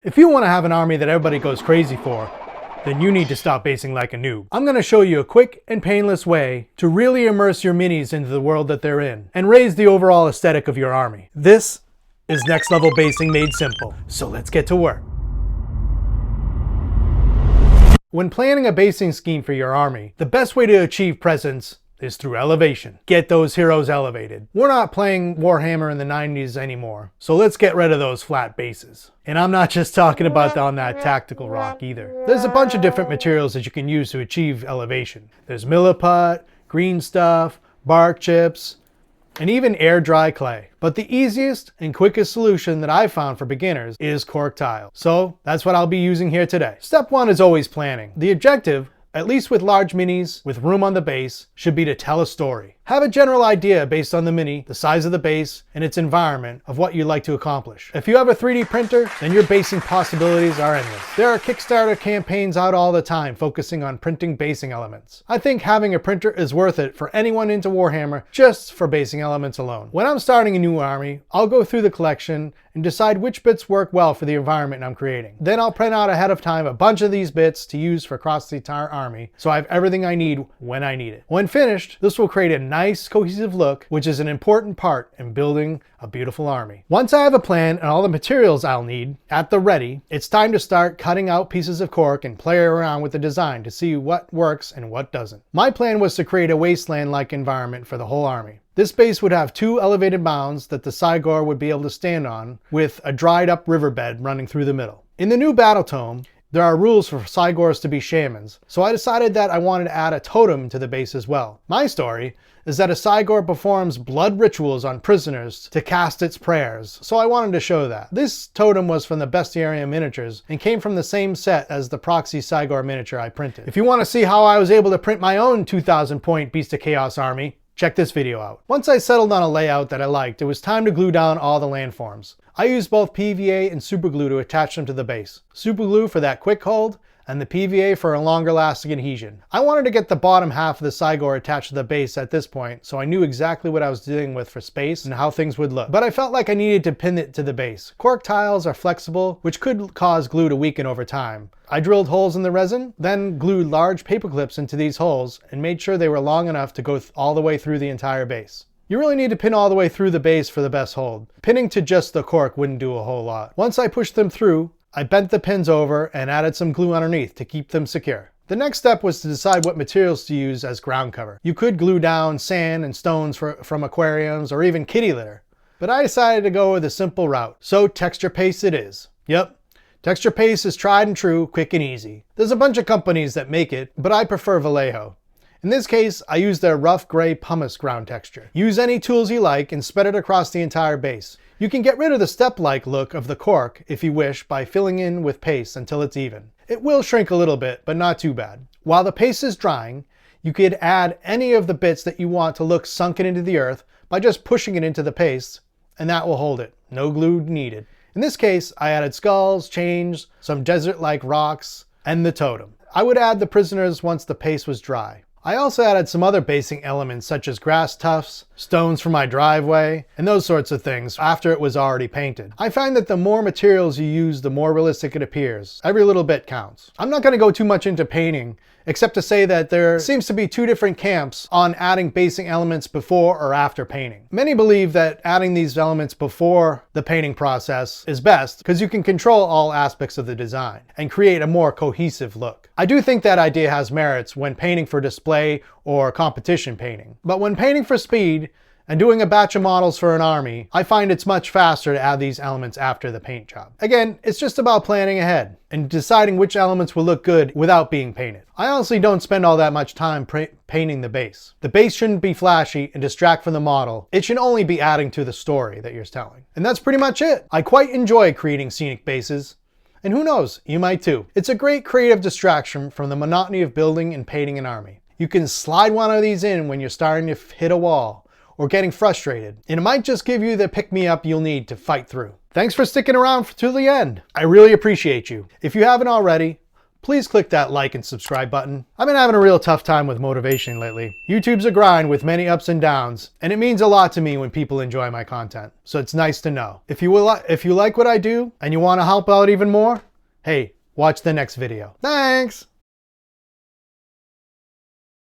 If you want to have an army that everybody goes crazy for, then you need to stop basing like a noob. I'm going to show you a quick and painless way to really immerse your minis into the world that they're in and raise the overall aesthetic of your army. This is next level basing made simple. So let's get to work. When planning a basing scheme for your army, the best way to achieve presence is through elevation. Get those heroes elevated. We're not playing Warhammer in the 90s anymore, so let's get rid of those flat bases. And I'm not just talking about on that tactical rock either. There's a bunch of different materials that you can use to achieve elevation. There's milliput, green stuff, bark chips, and even air dry clay. But the easiest and quickest solution that I've found for beginners is cork tile. So that's what I'll be using here today. Step one is always planning. The objective, at least with large minis with room on the base, should be to tell a story. Have a general idea based on the mini, the size of the base, and its environment of what you'd like to accomplish. If you have a 3D printer, then your basing possibilities are endless. There are Kickstarter campaigns out all the time focusing on printing basing elements. I think having a printer is worth it for anyone into Warhammer just for basing elements alone. When I'm starting a new army, I'll go through the collection and decide which bits work well for the environment I'm creating. Then I'll print out ahead of time a bunch of these bits to use for across the entire army, so I have everything I need when I need it. When finished, this will create a nice cohesive look, which is an important part in building a beautiful army. Once I have a plan and all the materials I'll need at the ready, it's time to start cutting out pieces of cork and play around with the design to see what works and what doesn't. My plan was to create a wasteland-like environment for the whole army. This base would have 2 elevated mounds that the Cygor would be able to stand on, with a dried up riverbed running through the middle. In the new battle tome, there are rules for Cygors to be shamans, so I decided that I wanted to add a totem to the base as well. My story is that a Cygor performs blood rituals on prisoners to cast its prayers, so I wanted to show that. This totem was from the Bestarium Miniatures and came from the same set as the Proxy Cygor miniature I printed. If you want to see how I was able to print my own 2,000 point Beast of Chaos army, check this video out. Once I settled on a layout that I liked, it was time to glue down all the landforms. I used both PVA and superglue to attach them to the base. Superglue for that quick hold, and the PVA for a longer lasting adhesion. I wanted to get the bottom half of the Cygor attached to the base at this point, so I knew exactly what I was dealing with for space and how things would look. But I felt like I needed to pin it to the base. Cork tiles are flexible, which could cause glue to weaken over time. I drilled holes in the resin, then glued large paper clips into these holes and made sure they were long enough to go all the way through the entire base. You really need to pin all the way through the base for the best hold. Pinning to just the cork wouldn't do a whole lot. Once I pushed them through, I bent the pins over and added some glue underneath to keep them secure. The next step was to decide what materials to use as ground cover. You could glue down sand and stones from aquariums or even kitty litter, but I decided to go with a simple route. So texture paste it is. Yep, texture paste is tried and true, quick and easy. There's a bunch of companies that make it, but I prefer Vallejo. In this case, I used their rough gray pumice ground texture. Use any tools you like and spread it across the entire base. You can get rid of the step-like look of the cork if you wish by filling in with paste until it's even. It will shrink a little bit, but not too bad. While the paste is drying, you could add any of the bits that you want to look sunken into the earth by just pushing it into the paste, and that will hold it. No glue needed. In this case, I added skulls, chains, some desert-like rocks, and the totem. I would add the prisoners once the paste was dry. I also added some other basing elements such as grass tufts, stones for my driveway, and those sorts of things after it was already painted. I find that the more materials you use, the more realistic it appears. Every little bit counts. I'm not going to go too much into painting, except to say that there seems to be 2 different camps on adding basing elements before or after painting. Many believe that adding these elements before the painting process is best because you can control all aspects of the design and create a more cohesive look. I do think that idea has merits when painting for display or competition painting. But when painting for speed and doing a batch of models for an army, I find it's much faster to add these elements after the paint job. Again, it's just about planning ahead and deciding which elements will look good without being painted. I honestly don't spend all that much time painting the base. The base shouldn't be flashy and distract from the model. It should only be adding to the story that you're telling. And that's pretty much it. I quite enjoy creating scenic bases. And who knows, you might too. It's a great creative distraction from the monotony of building and painting an army. You can slide one of these in when you're starting to hit a wall or getting frustrated, and it might just give you the pick-me-up you'll need to fight through. Thanks for sticking around to the end. I really appreciate you. If you haven't already, please click that like and subscribe button. I've been having a real tough time with motivation lately. YouTube's a grind with many ups and downs, and it means a lot to me when people enjoy my content. So it's nice to know. If you like what I do and you want to help out even more, hey, watch the next video. Thanks!